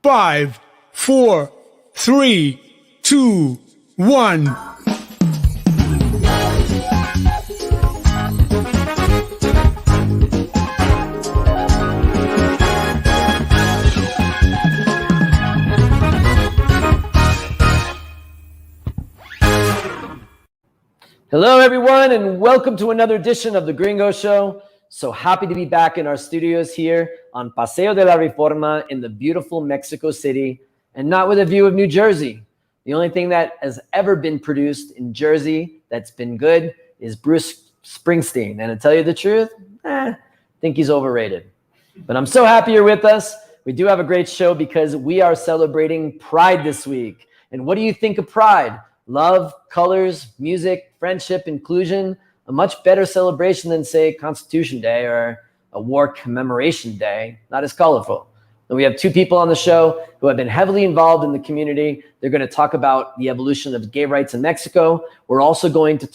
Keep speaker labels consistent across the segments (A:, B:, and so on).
A: 5, 4, 3, 2, 1.
B: Hello, everyone, and welcome to another edition of The Gringo Show. So happy to be back in our studios here on Paseo de la Reforma in the beautiful Mexico City, and not with a view of New Jersey. The only thing that has ever been produced in Jersey that's been good is Bruce Springsteen. And to tell you the truth, I think he's overrated. But I'm so happy you're with us. We do have a great show because we are celebrating Pride this week. And what do you think of Pride? Love, colors, music, friendship, inclusion, a much better celebration than, say, Constitution Day or a war commemoration day, not as colorful. And we have two people on the show who have been heavily involved in the community. They're going to talk about the evolution of gay rights in Mexico. We're also going to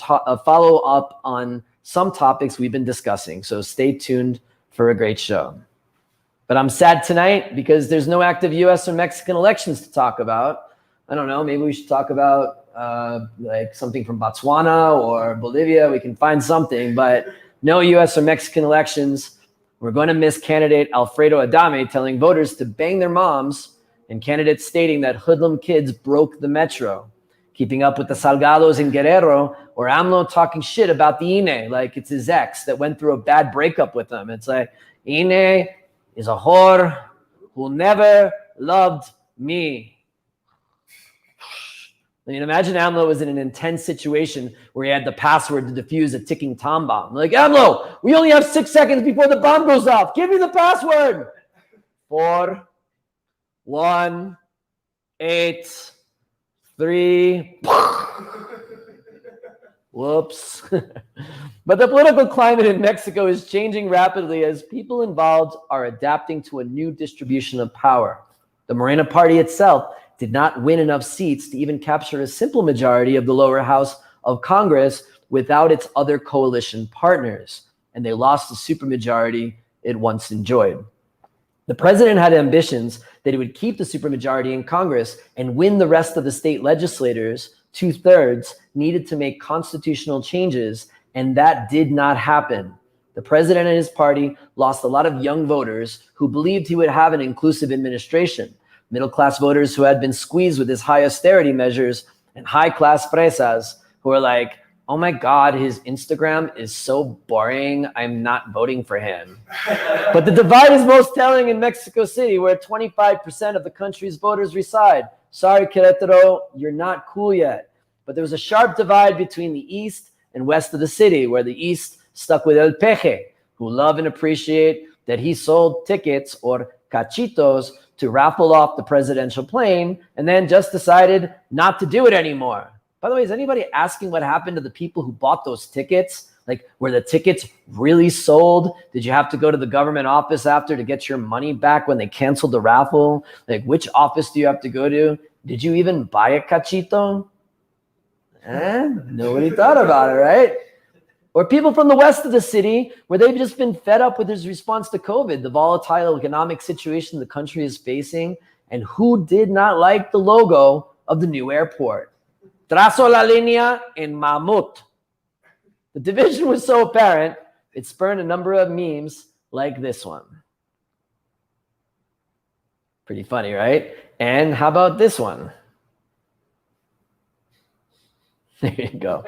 B: follow up on some topics we've been discussing, so stay tuned for a great show. But I'm sad tonight because there's no active U.S. or Mexican elections to talk about. I don't know, maybe we should talk about like something from Botswana or Bolivia. We can find something, but no U.S. or Mexican elections. We're going to miss candidate Alfredo Adame telling voters to bang their moms and candidates stating that hoodlum kids broke the metro. Keeping up with the Salgados in Guerrero, or AMLO talking shit about the INE like it's his ex that went through a bad breakup with him. It's like, INE is a whore who never loved me. I mean, imagine AMLO was in an intense situation where he had the password to defuse a ticking time bomb. Like, AMLO, we only have 6 seconds before the bomb goes off. Give me the password. 4, 1, 8, 3. Whoops. But the political climate in Mexico is changing rapidly as people involved are adapting to a new distribution of power. The Morena party itself did not win enough seats to even capture a simple majority of the lower house of Congress without its other coalition partners, and they lost the supermajority it once enjoyed. The president had ambitions that he would keep the supermajority in Congress and win the rest of the state legislators, 2/3, needed to make constitutional changes, and that did not happen. The president and his party lost a lot of young voters who believed he would have an inclusive administration. Middle-class voters who had been squeezed with his high austerity measures, and high-class fresas who are like, oh my God, his Instagram is so boring, I'm not voting for him. But the divide is most telling in Mexico City, where 25% of the country's voters reside. Sorry, Querétaro, you're not cool yet. But there was a sharp divide between the east and west of the city, where the east stuck with El Peje, who love and appreciate that he sold tickets, or cachitos, to raffle off the presidential plane, and then just decided not to do it anymore. By the way, is anybody asking what happened to the people who bought those tickets? Like, were the tickets really sold? Did you have to go to the government office after to get your money back when they canceled the raffle? Like, which office do you have to go to? Did you even buy a cachito? Nobody thought about it, right? Or people from the west of the city, where they've just been fed up with his response to COVID, the volatile economic situation the country is facing, and who did not like the logo of the new airport? Trazo la línea en mamut. The division was so apparent, it spurred a number of memes like this one. Pretty funny, right? And how about this one? There you go.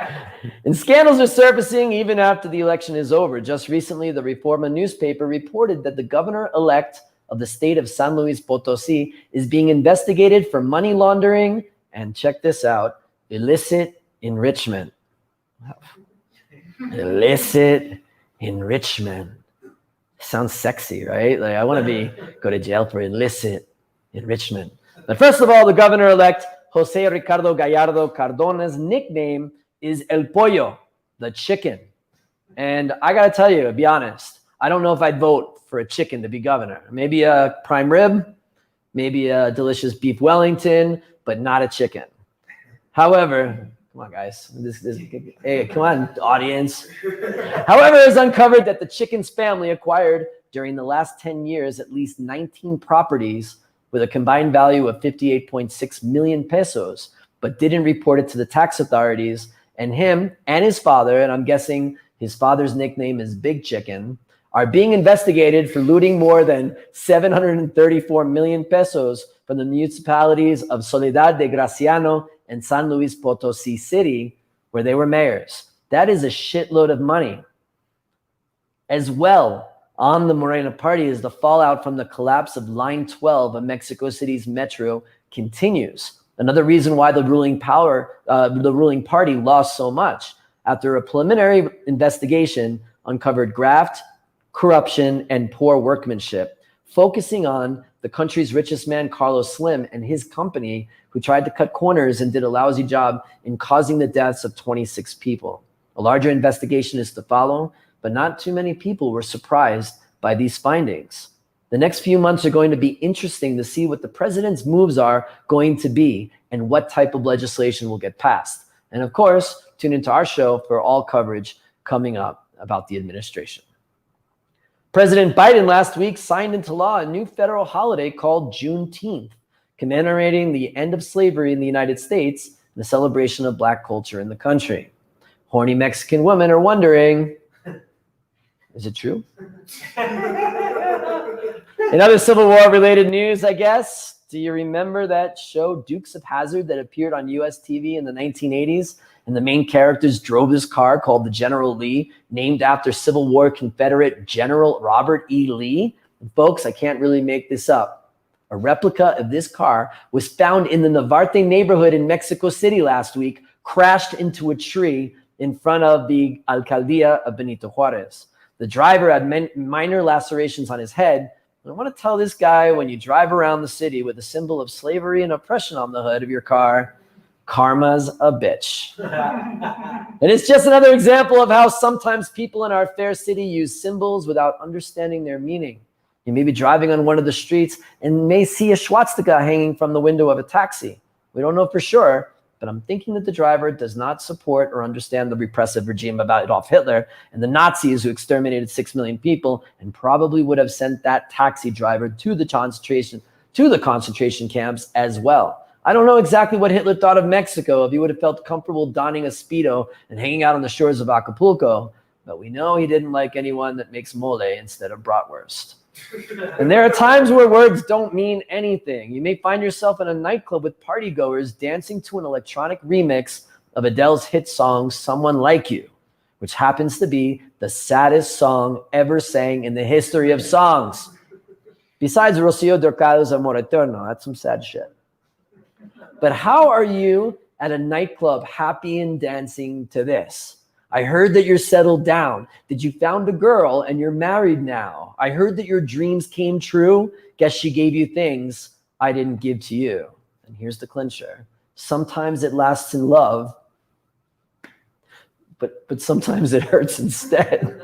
B: And scandals are surfacing even after the election is over. Just recently, the Reforma newspaper reported that the governor-elect of the state of San Luis Potosí is being investigated for money laundering and, check this out, illicit enrichment. Illicit enrichment. Sounds sexy, right? Like, I want to go to jail for illicit enrichment. But first of all, the governor-elect Jose Ricardo Gallardo Cardona's nickname is El Pollo, the chicken. And I got to tell you, to be honest, I don't know if I'd vote for a chicken to be governor. Maybe a prime rib, maybe a delicious beef Wellington, but not a chicken. However, come on, guys. Hey, come on, audience. However, it is uncovered that the chicken's family acquired during the last 10 years at least 19 properties with a combined value of 58.6 million pesos, but didn't report it to the tax authorities. And him and his father, and I'm guessing his father's nickname is Big Chicken, are being investigated for looting more than 734 million pesos from the municipalities of Soledad de Graciano and San Luis Potosi City, where they were mayors. That is a shitload of money. As well, on the Morena party is the fallout from the collapse of Line 12 of Mexico City's metro continues. Another reason why the ruling party lost so much. After a preliminary investigation uncovered graft, corruption, and poor workmanship, focusing on the country's richest man, Carlos Slim, and his company, who tried to cut corners and did a lousy job in causing the deaths of 26 people. A larger investigation is to follow, but not too many people were surprised by these findings. The next few months are going to be interesting to see what the president's moves are going to be and what type of legislation will get passed. And of course, tune into our show for all coverage coming up about the administration. President Biden last week signed into law a new federal holiday called Juneteenth, commemorating the end of slavery in the United States and the celebration of Black culture in the country. Horny Mexican women are wondering, is it true? In other Civil War related news, I guess, do you remember that show Dukes of Hazzard that appeared on US TV in the 1980s? And the main characters drove this car called the General Lee, named after Civil War Confederate General Robert E. Lee. And folks, I can't really make this up. A replica of this car was found in the Navarte neighborhood in Mexico City last week, crashed into a tree in front of the Alcaldía of Benito Juárez. The driver had minor lacerations on his head. And I want to tell this guy, when you drive around the city with a symbol of slavery and oppression on the hood of your car, karma's a bitch. And it's just another example of how sometimes people in our fair city use symbols without understanding their meaning. You may be driving on one of the streets and may see a swastika hanging from the window of a taxi. We don't know for sure, but I'm thinking that the driver does not support or understand the repressive regime of Adolf Hitler and the Nazis who exterminated 6 million people, and probably would have sent that taxi driver to the concentration camps as well. I don't know exactly what Hitler thought of Mexico, if he would have felt comfortable donning a Speedo and hanging out on the shores of Acapulco, but we know he didn't like anyone that makes mole instead of bratwurst. And there are times where words don't mean anything. You may find yourself in a nightclub with partygoers dancing to an electronic remix of Adele's hit song, Someone Like You, which happens to be the saddest song ever sang in the history of songs. Besides Rocío Durcado's Amor Eterno, that's some sad shit. But how are you at a nightclub happy and dancing to this? I heard that you're settled down, that you found a girl and you're married now. I heard that your dreams came true. Guess she gave you things I didn't give to you. And here's the clincher. Sometimes it lasts in love, but sometimes it hurts instead.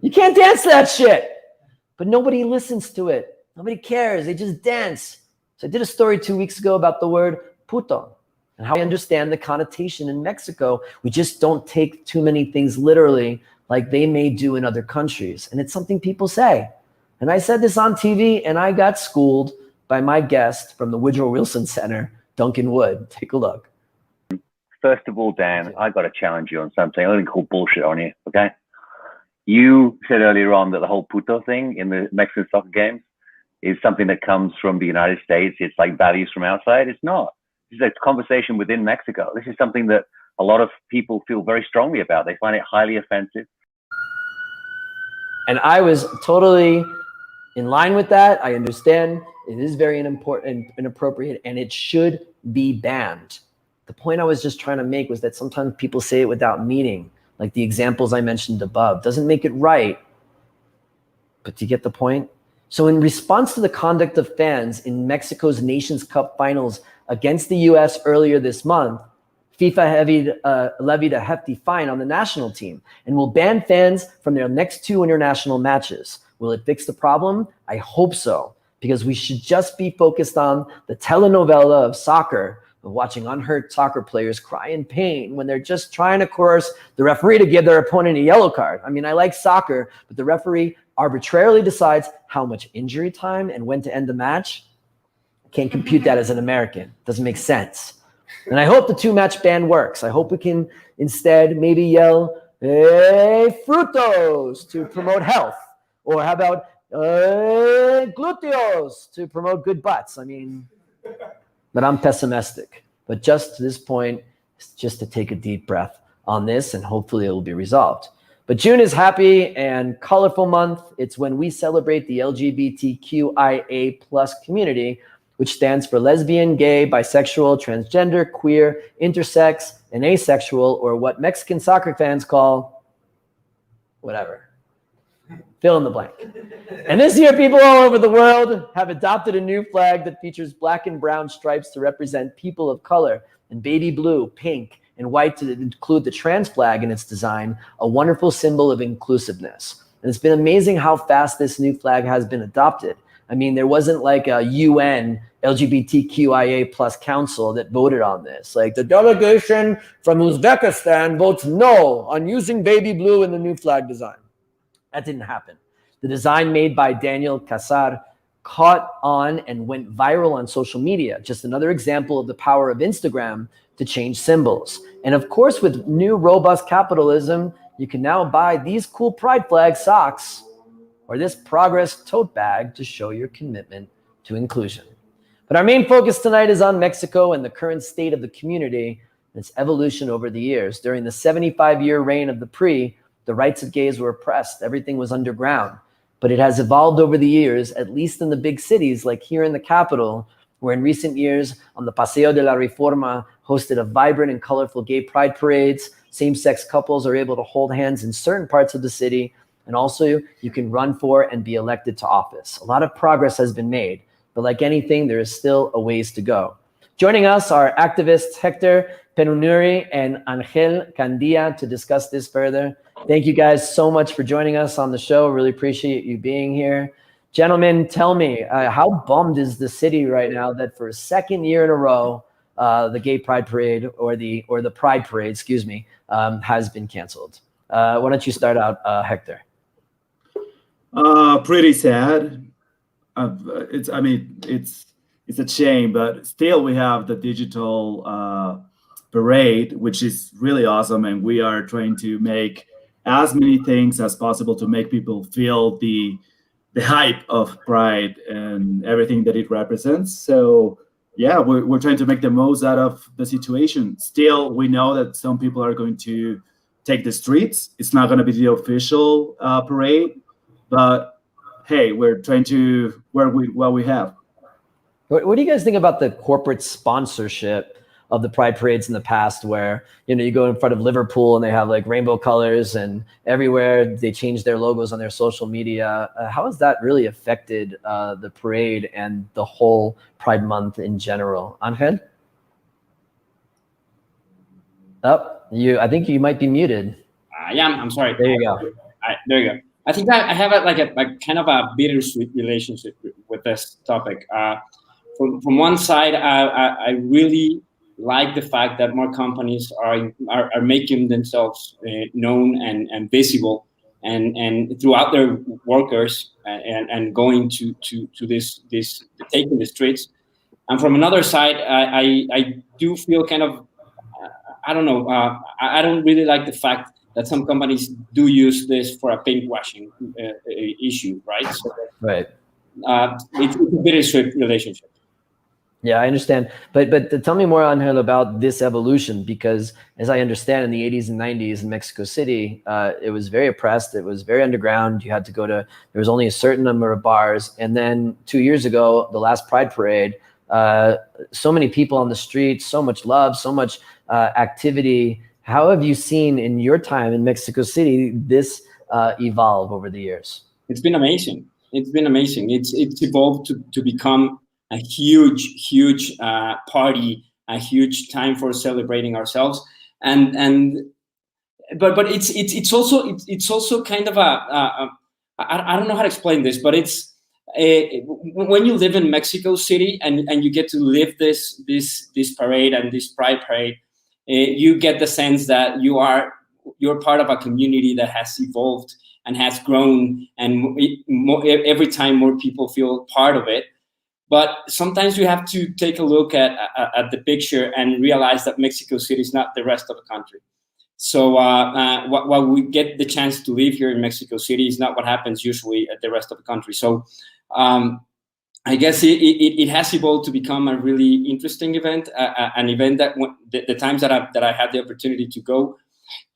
B: You can't dance that shit, but nobody listens to it. Nobody cares. They just dance. So I did a story 2 weeks ago about the word puto and how I understand the connotation in Mexico. We just don't take too many things literally like they may do in other countries. And it's something people say. And I said this on TV and I got schooled by my guest from the Woodrow Wilson Center, Duncan Wood. Take a look.
C: First of all, Dan, I got to challenge you on something. I'm going to call bullshit on you, okay? You said earlier on that the whole puto thing in the Mexican soccer games is something that comes from the United States. It's like values from outside. It's not. This is a conversation within Mexico. This is something that a lot of people feel very strongly about. They find it highly offensive.
B: And I was totally in line with that. I understand it is very inappropriate and it should be banned. The point I was just trying to make was that sometimes people say it without meaning, like the examples I mentioned above. Doesn't make it right, but do you get the point? So in response to the conduct of fans in Mexico's Nations Cup finals against the US earlier this month, FIFA levied a hefty fine on the national team and will ban fans from their next 2 international matches. Will it fix the problem? I hope so, because we should just be focused on the telenovela of soccer, of watching unhurt soccer players cry in pain when they're just trying to coerce the referee to give their opponent a yellow card. I mean, I like soccer, but the referee arbitrarily decides how much injury time and when to end the match. Can't compute that as an American. Doesn't make sense. And I hope the 2-match ban works. I hope we can instead maybe yell, "Hey, frutos," to promote health. Or how about gluteos to promote good butts? I mean, but I'm pessimistic. But just to this point, it's just to take a deep breath on this, and hopefully it will be resolved. But June is happy and colorful month. It's when we celebrate the LGBTQIA plus community, which stands for lesbian, gay, bisexual, transgender, queer, intersex, and asexual, or what Mexican soccer fans call whatever. Fill in the blank. And this year, people all over the world have adopted a new flag that features black and brown stripes to represent people of color, and baby blue, pink, and white to include the trans flag in its design, a wonderful symbol of inclusiveness. And it's been amazing how fast this new flag has been adopted. I mean, there wasn't like a UN LGBTQIA plus council that voted on this. Like the delegation from Uzbekistan votes no on using baby blue in the new flag design. That didn't happen. The design made by Daniel Casar caught on and went viral on social media. Just another example of the power of Instagram to change symbols. And of course, with new robust capitalism, you can now buy these cool pride flag socks or this progress tote bag to show your commitment to inclusion. But our main focus tonight is on Mexico and the current state of the community and its evolution over the years. During the 75-year reign of the PRI, the rights of gays were oppressed. Everything was underground. But it has evolved over the years, at least in the big cities, like here in the capital, where in recent years, on the Paseo de la Reforma, hosted a vibrant and colorful gay pride parades. Same-sex couples are able to hold hands in certain parts of the city. And also, you can run for and be elected to office. A lot of progress has been made, but like anything, there is still a ways to go. Joining us are activists Héctor, Penunuri, and Angel Candia to discuss this further. Thank you guys so much for joining us on the show. Really appreciate you being here. Gentlemen, tell me, how bummed is the city right now that for a second year in a row, the Gay Pride Parade or the Pride Parade, excuse me, has been canceled? Why don't you start out, Héctor?
D: Pretty sad. It's a shame, but still we have the digital parade, which is really awesome, and we are trying to make as many things as possible to make people feel the hype of Pride and everything that it represents. So yeah, we're trying to make the most out of the situation. Still, we know that some people are going to take the streets. It's not going to be the official parade, but hey, we're trying to work with what we have.
B: What do you guys think about the corporate sponsorship of the Pride parades in the past, where, you know, you go in front of Liverpool and they have like rainbow colors, and everywhere they change their logos on their social media? How has that really affected the parade and the whole Pride Month in general? Angel? I think you might be muted.
E: Yeah, I'm sorry.
B: There you go.
E: There you go. I think that I have a kind of a bittersweet relationship with this topic. From one side, I really like the fact that more companies are making themselves known and visible, and throughout their workers and going to this taking the streets. And from another side, I do feel kind of I don't know. I don't really like the fact that some companies do use this for a paint washing issue, right? So,
B: right.
E: It's a bittersweet relationship.
B: Yeah, I understand. But tell me more, Angel, about this evolution, because as I understand, in the 80s and 90s in Mexico City, it was very oppressed. It was very underground. You had to there was only a certain number of bars. And then 2 years ago, the last Pride Parade, so many people on the streets, so much love, so much activity. How have you seen in your time in Mexico City this evolve over the years?
E: It's been amazing. It's been amazing. It's evolved to become a huge party, a huge time for celebrating ourselves, but it's also kind of I don't know how to explain this, but it's when you live in Mexico City and you get to live this parade and this Pride Parade, you get the sense that you're part of a community that has evolved and has grown, and every time more people feel part of it. But sometimes you have to take a look at the picture and realize that Mexico City is not the rest of the country. So while we get the chance to live here in Mexico City, is not what happens usually at the rest of the country. So I guess it has evolved to become a really interesting event, an event that the times that I had the opportunity to go,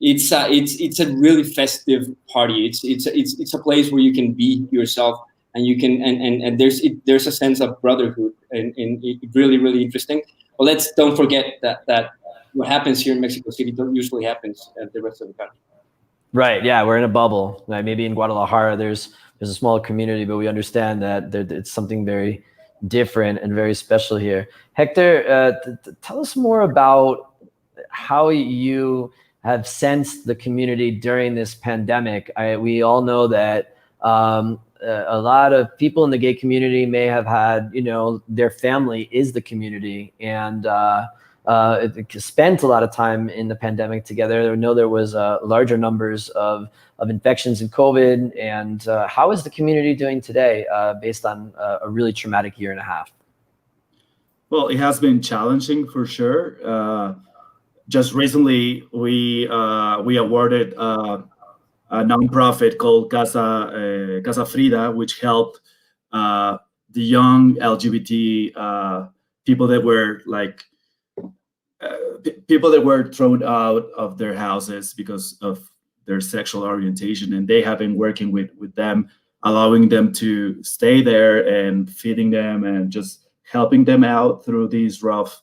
E: it's a really festive party. It's a place where you can be yourself, and you can and there's a sense of brotherhood, and it really interesting. But don't forget that what happens here in Mexico City don't usually happens at the rest of the country.
B: Right. Yeah, we're in a bubble. Like maybe in Guadalajara, there's a small community, but we understand that it's something very different and very special here. Hector, tell us more about how you have sensed the community during this pandemic. We all know that a lot of people in the gay community may have had, their family is the community, and spent a lot of time in the pandemic together. I know there was larger numbers of infections in COVID. And how is the community doing today based on a really traumatic year and a half?
D: Well, it has been challenging for sure. Just recently, we awarded a nonprofit called Casa Frida, which helped the young LGBT people that were people that were thrown out of their houses because of their sexual orientation, and they have been working with them, allowing them to stay there and feeding them and just helping them out through these rough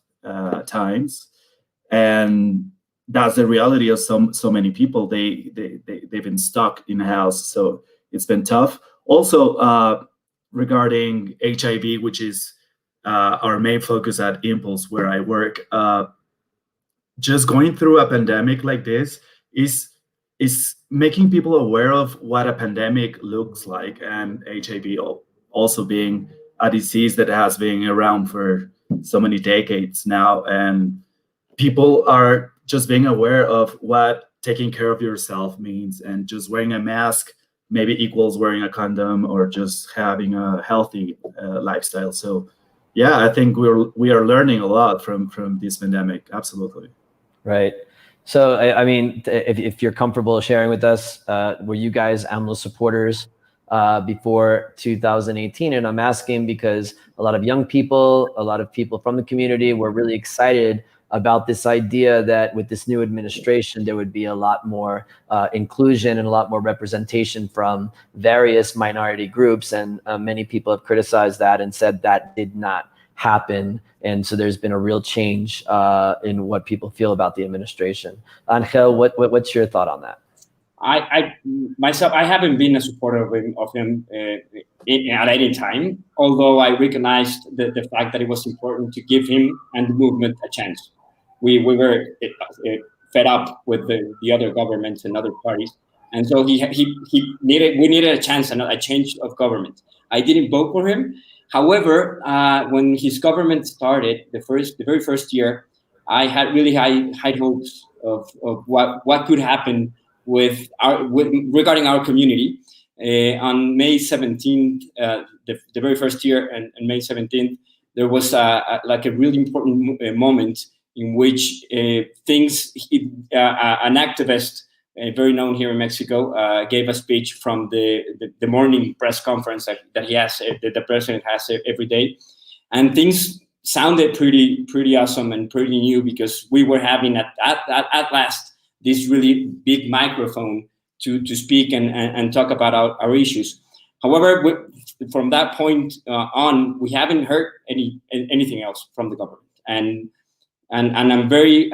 D: times. And that's the reality of so many people. They've been stuck in a house, so it's been tough. Also, regarding HIV, which is our main focus at Impulse, where I work, just going through a pandemic like this is making people aware of what a pandemic looks like, and HIV also being a disease that has been around for so many decades now, and people are just being aware of what taking care of yourself means, and just wearing a mask maybe equals wearing a condom, or just having a healthy lifestyle. So yeah, I think we are learning a lot from this pandemic. Absolutely.
B: Right. So, I mean, if you're comfortable sharing with us, were you guys AMLO supporters before 2018? And I'm asking because a lot of young people, a lot of people from the community were really excited about this idea that with this new administration, there would be a lot more inclusion and a lot more representation from various minority groups. And many people have criticized that and said that did not happen. And so there's been a real change in what people feel about the administration. Angel, what's your thought on that?
E: I myself, I haven't been a supporter of him at any time, although I recognized the fact that it was important to give him and the movement a chance. We were fed up with the other governments and other parties, and so we needed a chance and a change of government. I didn't vote for him. However, when his government started, the very first year, I had really high hopes of what could happen regarding our community. On May 17th, the very first year, and May 17th, there was a really important moment in which an activist, very known here in Mexico, gave a speech from the morning press conference that the president has every day, and things sounded pretty awesome and pretty new, because we were having at last this really big microphone to speak and talk about our issues. However, from that point on, we haven't heard anything else from the government, and I'm very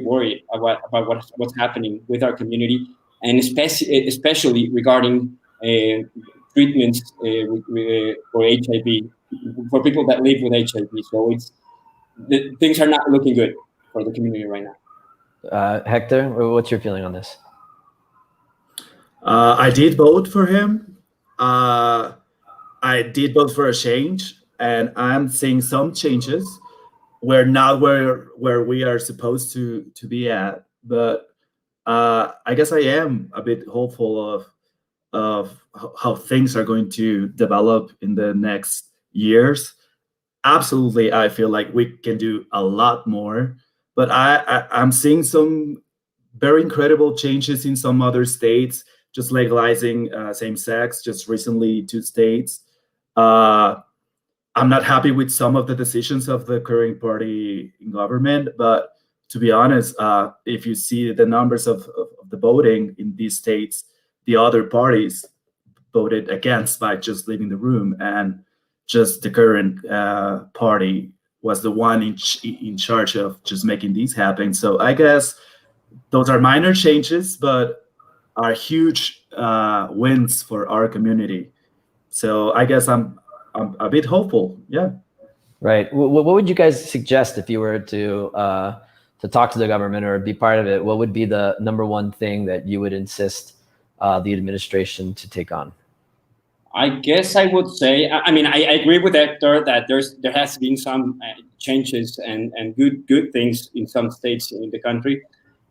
E: worried about what's happening with our community, and especially regarding treatments for HIV, for people that live with HIV. So things are not looking good for the community right now.
B: Hector, what's your feeling on this?
D: I did vote for him. I did vote for a change, and I'm seeing some changes. We're not where we are supposed to be at, but I guess I am a bit hopeful of how things are going to develop in the next years, absolutely, I feel like we can do a lot more. But I'm seeing some very incredible changes in some other states, just legalizing same sex just recently, 2 states. I'm not happy with some of the decisions of the current party in government, but to be honest, if you see the numbers of the voting in these states, the other parties voted against by just leaving the room, and just the current party was the one in charge of just making these happen. So I guess those are minor changes, but are huge wins for our community. So I guess I'm a bit hopeful. Yeah.
B: Right. What would you guys suggest if you were to talk to the government or be part of it? What would be the number one thing that you would insist the administration to take on?
E: I guess I would say, I mean, I agree with Héctor that there has been some changes and good things in some states in the country,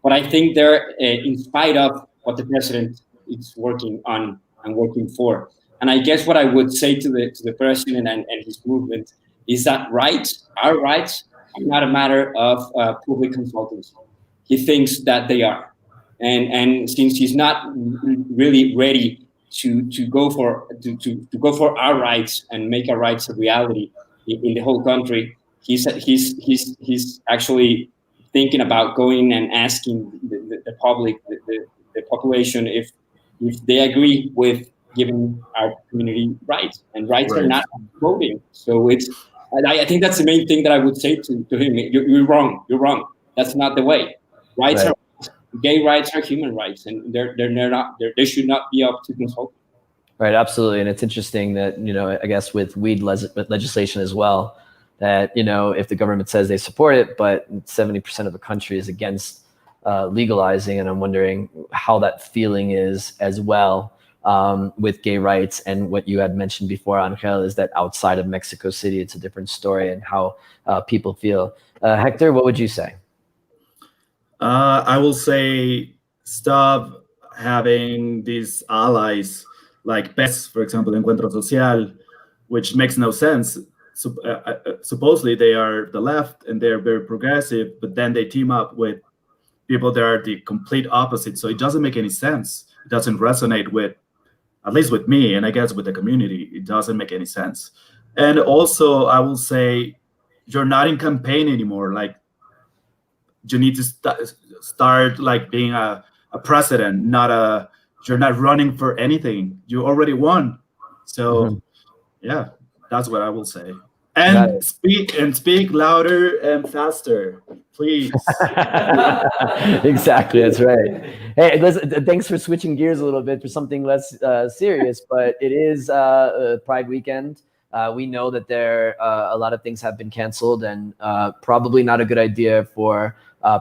E: but I think they're in spite of what the president is working on and working for. And I guess what I would say to the president and his movement is that our rights are not a matter of public consultancy. He thinks that they are, and since he's not really ready to go for our rights and make our rights a reality in the whole country, he's actually thinking about going and asking the public, the population, if they agree with giving our community rights, and rights are not voting. So I think that's the main thing that I would say to him. You're wrong. That's not the way. Rights are gay rights are human rights, and they should not be up to consulting.
B: Right, absolutely. And it's interesting that, I guess with weed legislation as well, that, if the government says they support it, but 70% of the country is against legalizing, and I'm wondering how that feeling is as well with gay rights. And what you had mentioned before, Angel, is that outside of Mexico City, it's a different story and how people feel. Héctor, what would you say?
D: I will say stop having these allies like PES, for example, Encuentro Social, which makes no sense. Supposedly they are the left and they're very progressive, but then they team up with people that are the complete opposite. So it doesn't make any sense. It doesn't resonate with, at least with me, and I guess with the community, it doesn't make any sense. And also, I will say, you're not in campaign anymore. Like, you need to start like being a president, you're not running for anything. You already won. So yeah, that's what I will say. And speak louder and faster, please.
B: Exactly, that's right. Hey, listen, thanks for switching gears a little bit for something less serious, but it is Pride weekend. We know that a lot of things have been canceled, and probably not a good idea for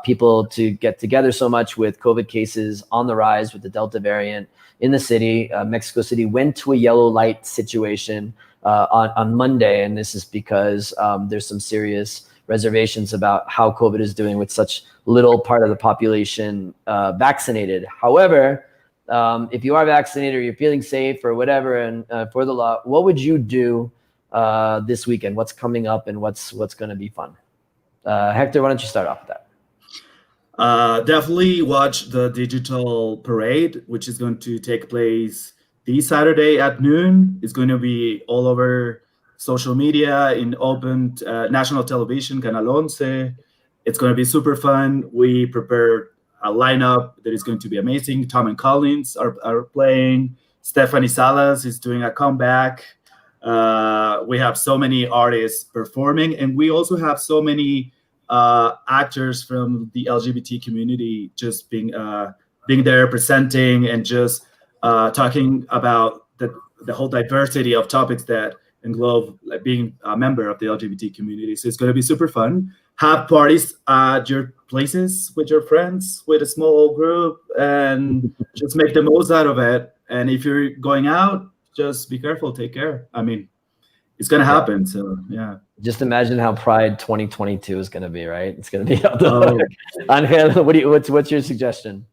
B: people to get together so much with COVID cases on the rise with the Delta variant in the city. Mexico City went to a yellow light situation on Monday, and this is because there's some serious reservations about how COVID is doing with such little part of the population vaccinated. However, if you are vaccinated or you're feeling safe or whatever, and for the law, what would you do this weekend? What's coming up and what's going to be fun? Héctor, why don't you start off with that?
D: Definitely watch the digital parade, which is going to take place this Saturday at noon. It's going to be all over social media, in open national television, Canal 11. It's going to be super fun. We prepared a lineup that is going to be amazing. Tom and Collins are playing. Stephanie Salas is doing a comeback. We have so many artists performing, and we also have so many actors from the LGBT community just being there, presenting, and just talking about the whole diversity of topics that englobe like being a member of the LGBT community. So it's going to be super fun. Have parties at your places with your friends, with a small group, and just make the most out of it. And if you're going out, just be careful, take care. I mean, it's going to happen. So yeah.
B: Just imagine how Pride 2022 is going to be, right? It's going to be Angel, what's your suggestion?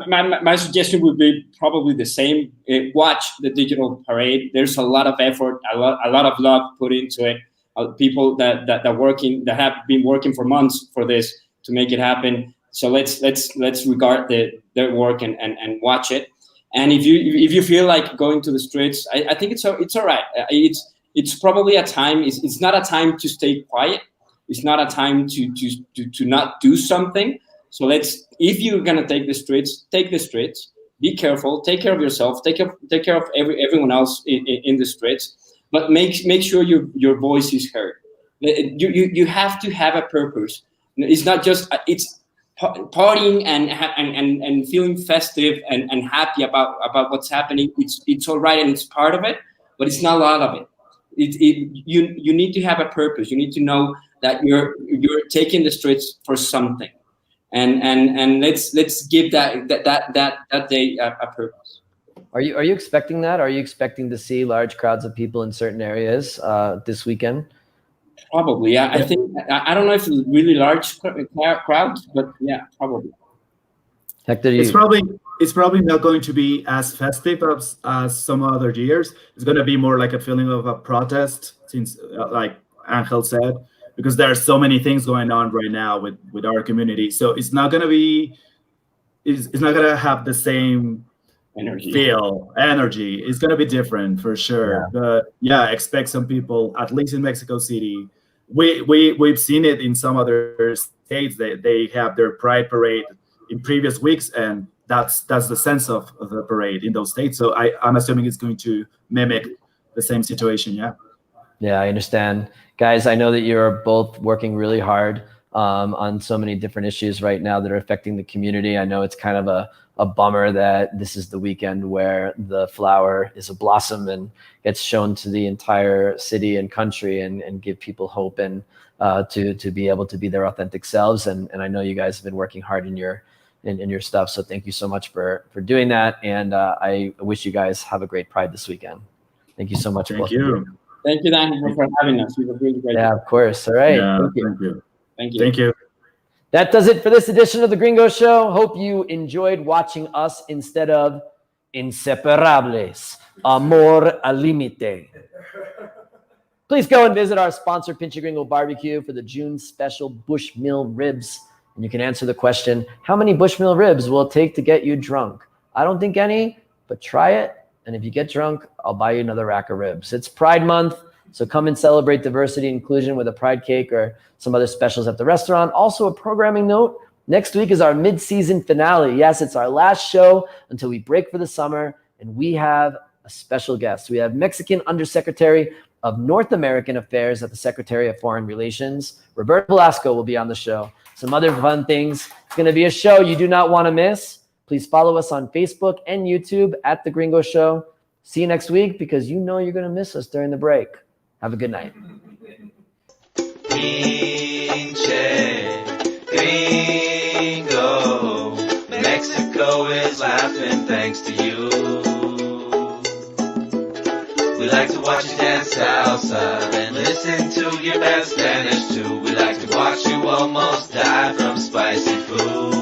E: My suggestion would be probably the same. Watch the digital parade. There's a lot of effort, a lot of love put into it. People that have been working for months for this to make it happen. So let's regard their work and watch it. And if you feel like going to the streets, I think it's all right. It's probably a time. It's not a time to stay quiet. It's not a time to not do something. So if you're gonna take the streets, take the streets. Be careful. Take care of yourself. Take care of everyone else in the streets. But make sure your voice is heard. You have to have a purpose. It's not just it's partying and feeling festive and happy about what's happening. It's all right and it's part of it, but it's not a lot of it. You need to have a purpose. You need to know that you're taking the streets for something. And let's give that day a purpose.
B: Are you expecting that? Are you expecting to see large crowds of people in certain areas this weekend?
E: Probably, yeah. I think I don't know if it's really large crowds, but yeah, probably.
B: Hector,
D: it's probably not going to be as festive as some other years. It's going to be more like a feeling of a protest, since like Angel said, because there are so many things going on right now with our community. So it's not going to be, it's not going to have the same energy. It's going to be different for sure. Yeah. But yeah, expect some people, at least in Mexico City. We've seen it in some other states. They have their Pride parade in previous weeks, and that's the sense of the parade in those states. So I'm assuming it's going to mimic the same situation. Yeah,
B: I understand. Guys, I know that you're both working really hard on so many different issues right now that are affecting the community. I know it's kind of a bummer that this is the weekend where the flower is a blossom and gets shown to the entire city and country and give people hope and to be able to be their authentic selves. And I know you guys have been working hard in your stuff. So thank you so much for doing that. And I wish you guys have a great Pride this weekend. Thank you so much.
D: Thank you.
E: Thank you, Duncan, for having us. You were really great.
B: Yeah, of course. All right.
D: Yeah, thank you.
B: That does it for this edition of The Gringo Show. Hope you enjoyed watching us instead of Inseparables, Amor al Límite. Please go and visit our sponsor, Pinche Gringo Barbecue, for the June special Bushmill ribs. And you can answer the question, how many Bushmill ribs will it take to get you drunk? I don't think any, but try it. And if you get drunk, I'll buy you another rack of ribs. It's Pride Month, so come and celebrate diversity and inclusion with a Pride cake or some other specials at the restaurant. Also, a programming note, next week is our mid-season finale. Yes, it's our last show until we break for the summer, and we have a special guest. We have Mexican Undersecretary of North American Affairs at the Secretary of Foreign Relations. Roberto Velasco will be on the show. Some other fun things. It's going to be a show you do not want to miss. Please follow us on Facebook and YouTube at The Gringo Show. See you next week, because you know you're going to miss us during the break. Have a good night.
F: Pinche Gringo, Mexico is laughing thanks to you. We like to watch you dance salsa and listen to your bad Spanish too. We like to watch you almost die from spicy food.